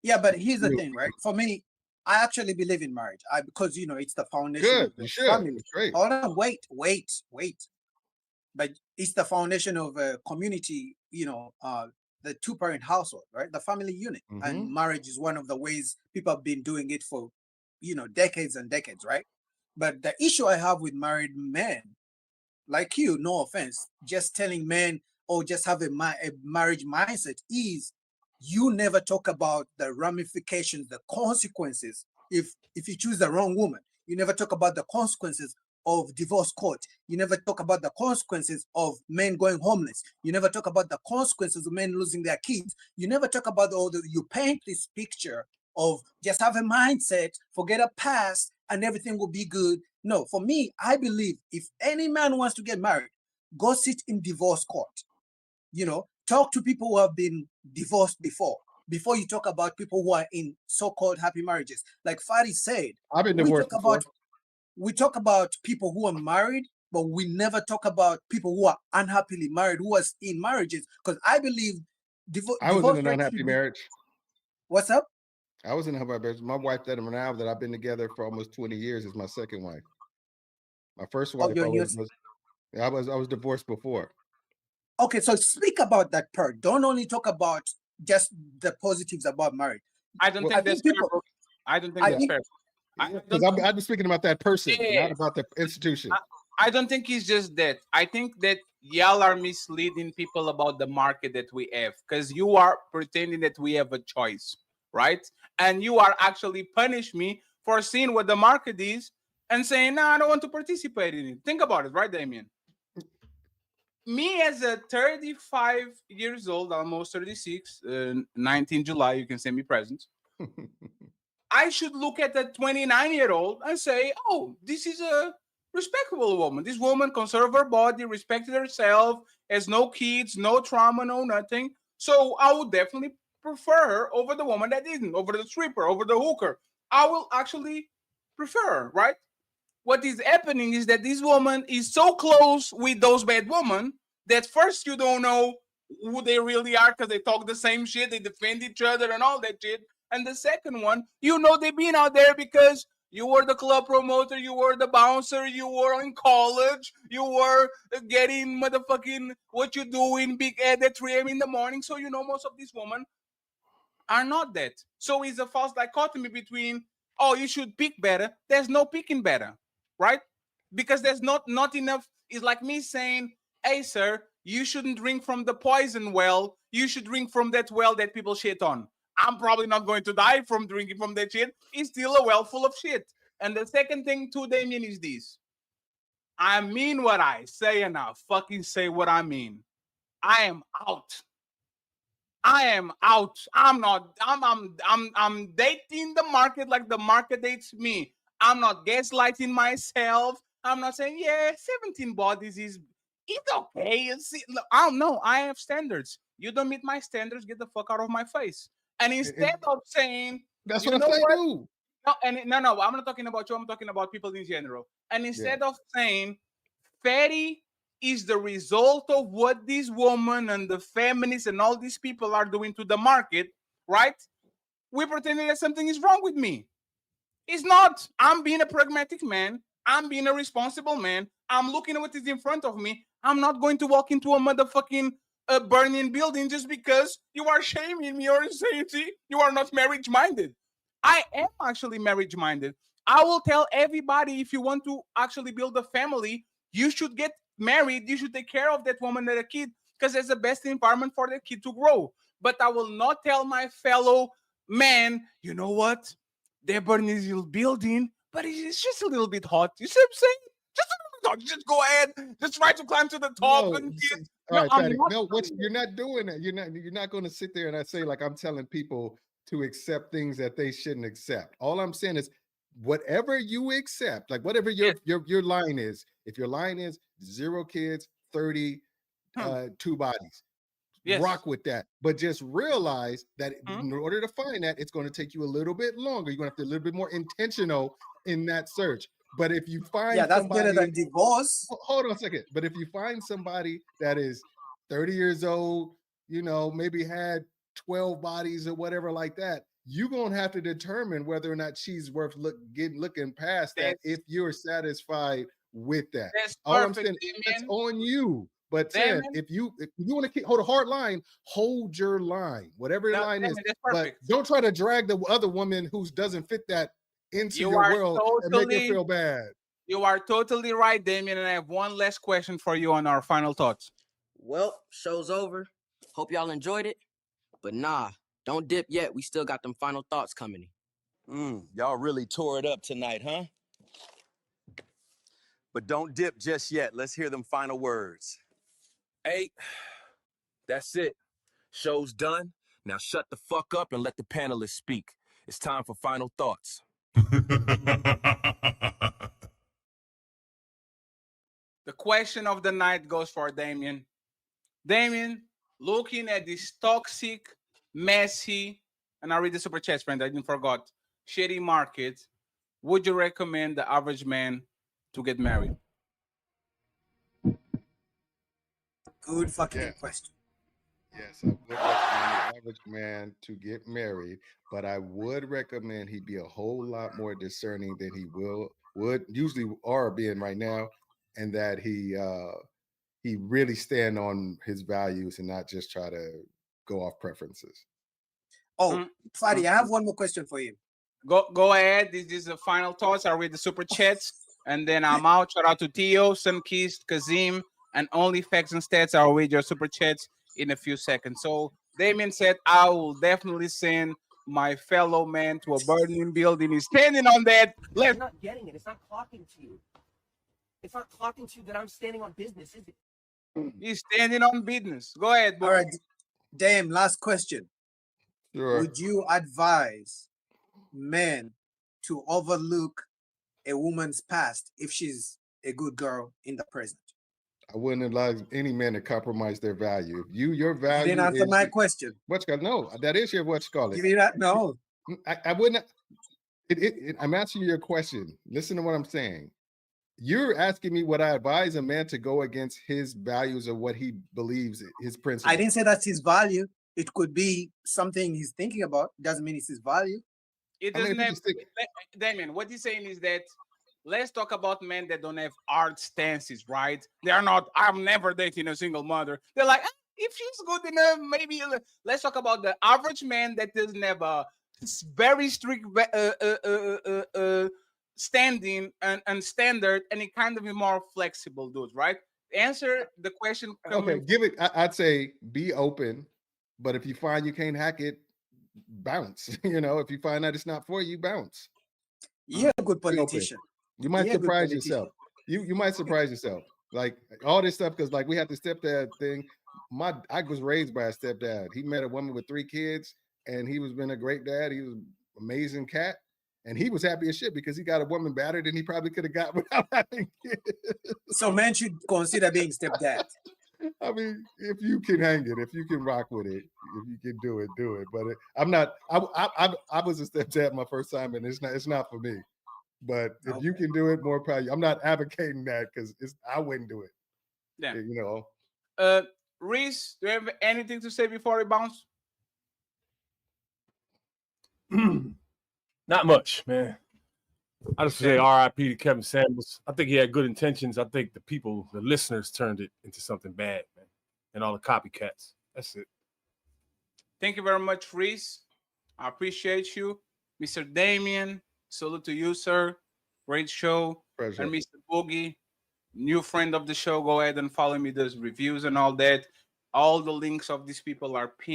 Yeah, but here's the thing, right? For me, I actually believe in marriage. Because it's the foundation Good. of You the should. family. It's great. Hold on, wait. But it's the foundation of a community, the two-parent household, right? The family unit. And Mm-hmm. marriage is one of the ways people have been doing it for, decades and decades, right? But the issue I have with married men, like you, no offense, just telling men or just have a marriage mindset is you never talk about the ramifications, the consequences. If you choose the wrong woman, you never talk about the consequences of divorce court. You never talk about the consequences of men going homeless. You never talk about the consequences of men losing their kids. You never talk about you paint this picture of just have a mindset, forget a past, and everything will be good. No, for me, I believe if any man wants to get married, go sit in divorce court. Talk to people who have been divorced before you talk about people who are in so-called happy marriages. Like Fadi said, I've been we divorced talk about before. we talk about people who are married, but we never talk about people who are unhappily married, who are in marriages. Because I believe I was in divorce an rate unhappy should be. marriage. What's up? I was in a unhappy marriage. My wife that I'm now that I've been together for almost 20 years is my second wife. My first Oh, wife you're in your. I was divorced before. Okay, so speak about that part. Don't only talk about just the positives about marriage. I don't Well, I think that's think fair, people. bro. I don't think I yeah, that's think fair. because Don't. I'm speaking about that person, Yeah, not about the institution. I, I don't think it's just that. I think that y'all are misleading people about the market that we have because you are pretending that we have a choice, right? And you are actually punish me for seeing what the market is and saying, "No, I don't want to participate in it." Think about it, right, Damien? Me as a 35 years old, almost 36, 19 July, you can send me presents. I should look at a 29-year-old and say, oh, this is a respectable woman. This woman conserved her body, respected herself, has no kids, no trauma, no nothing. So I would definitely prefer her over the woman that didn't, over the stripper, over the hooker. I will actually prefer her, right? What is happening is that this woman is so close with those bad women that first you don't know who they really are because they talk the same shit, they defend each other and all that shit. And the second one, you know they've been out there because you were the club promoter, you were the bouncer, you were in college, you were getting motherfucking what you do in Big Ed at 3 a.m. in the morning. So you know most of these women are not that. So it's a false dichotomy between, oh, you should pick better. There's no picking better, right? Because there's not enough. It's like me saying, hey, sir, you shouldn't drink from the poison well. You should drink from that well that people shit on. I'm probably not going to die from drinking from that shit. It's still a well full of shit. And the second thing too, Damien, is this. I mean what I say and I fucking say what I mean. I am out. I am out. I'm not. I'm dating the market like the market dates me. I'm not gaslighting myself. I'm not saying 17 bodies is it's okay. I don't know. I have standards. You don't meet my standards. Get the fuck out of my face. And instead of saying, That's what you I know say, what? dude. No. I'm not talking about you. I'm talking about people in general. And Yeah. instead of saying fatty is the result of what this woman and the feminists and all these people are doing to the market, right? We're pretending that something is wrong with me. It's not. I'm being a pragmatic man. I'm being a responsible man. I'm looking at what is in front of me. I'm not going to walk into a motherfucking burning building just because you are shaming me or saying, see, you are not marriage minded. I am actually marriage minded. I will tell everybody if you want to actually build a family, you should get married. You should take care of that woman and a kid because it's the best environment for the kid to grow. But I will not tell my fellow man, you know what? They're burning this little building, but it's just a little bit hot. You see what I'm saying? Just a little bit hot. Just go ahead. Just try to climb to the top No, and see, get. all No, right, I'm Patty. not No, doing you're that. not doing that. You're not going to sit there and I say like I'm telling people to accept things that they shouldn't accept. All I'm saying is whatever you accept, like whatever Yes. your line is, if your line is 0 kids, 30 Hmm. 2 bodies, Yes. rock with that. But just realize that Hmm. in order to find that, it's going to take you a little bit longer. You're going to have to be a little bit more intentional in that search. But if you Yeah, find that's better somebody than divorce. hold on a second. But if you find somebody that is 30 years old, maybe had 12 bodies or whatever like that, you're gonna have to determine whether or not she's worth looking past that That's if you're satisfied with that. that's All I'm perfect, saying, that's Damien. on you. But saying Damien, if you want to hold a hard line, hold your line, whatever your no, line is. Damien, that's But perfect. don't try to drag the other woman who doesn't fit that into You your are world and make her totally feel bad. you are totally right, Damien. And I have one last question for you on our final thoughts. Well, show's over. Hope y'all enjoyed it. But nah, don't dip yet. We still got them final thoughts coming. Y'all really tore it up tonight, huh? But don't dip just yet. Let's hear them final words. Hey, that's it. Show's done. Now shut the fuck up and let the panelists speak. It's time for final thoughts. The question of the night goes for Damien. Damien, looking at this toxic, messy, and I read the super chat, friend. I didn't forgot. Shitty market. Would you recommend the average man to get married? Good fucking Yes. question. Yes, I would recommend the average man to get married, but I would recommend he be a whole lot more discerning than he would usually are being right now, and that he really stand on his values and not just try to go off preferences. Oh, Mm, Fadi, mm, I have mm. one more question for you. Go ahead. This is the final thoughts. I'll read the super chats and then I'm out. Shout out to Tio, Sunkist, Kazim, and only facts and stats. I'll read your super chats in a few seconds. So Damien said, I will definitely send my fellow man to a burning building. He's standing on that. You're not getting it. It's not clocking to you. It's not clocking to you that I'm standing on business, is it? He's standing on business. Go ahead, All Boogie. right, damn, last question. Sure. Would you advise men to overlook a woman's past if she's a good girl in the present? I wouldn't advise any man to compromise their value. If your You value didn't answer is my question. what's called no, that is your what's called it. You did not know. I wouldn't. I'm answering your question. Listen to what I'm saying. You're asking me what I advise a man to go against his values or what he believes his principles. I didn't say that's his value. It could be something he's thinking about. Doesn't mean it's his value. It I mean, doesn't if you have. just think, Damien, what he's saying is that let's talk about men that don't have hard stances, right? They are not, I'm never dating a single mother. They're like, if she's good enough, maybe let's talk about the average man that doesn't have a very strict standing and standard, and it kind of be more flexible dudes, right? Answer the question coming. okay, give it. I'd say be open, but if you find you can't hack it, bounce. If you find that it's not for you, bounce. You're a good Be open. politician. You might You're a good surprise politician. yourself. You might surprise yourself. Like all this stuff, because like we had the stepdad thing. I was raised by a stepdad. He met a woman with 3 kids, and he was been a great dad. He was an amazing cat, and he was happy as shit because he got a woman better than he probably could have got without having kids. So men should consider being stepdad. I mean, if you can hang it, if you can rock with it, if you can do it, do it. But I'm not. I was a stepdad my first time, and it's not for me. But if you can do it, more power. I'm not advocating that because I wouldn't do it. Yeah. Reese, do you have anything to say before we bounce? Not much, man. I just say R.I.P. to Kevin Samuels. I think he had good intentions. I think the listeners turned it into something bad, man. And all the copycats. That's it. Thank you very much, Reese. I appreciate you. Mr. Damien, salute to you, sir. Great show. Pleasure. And Mr. Boogie, new friend of the show. Go ahead and follow me. There's reviews and all that. All the links of these people are pinned.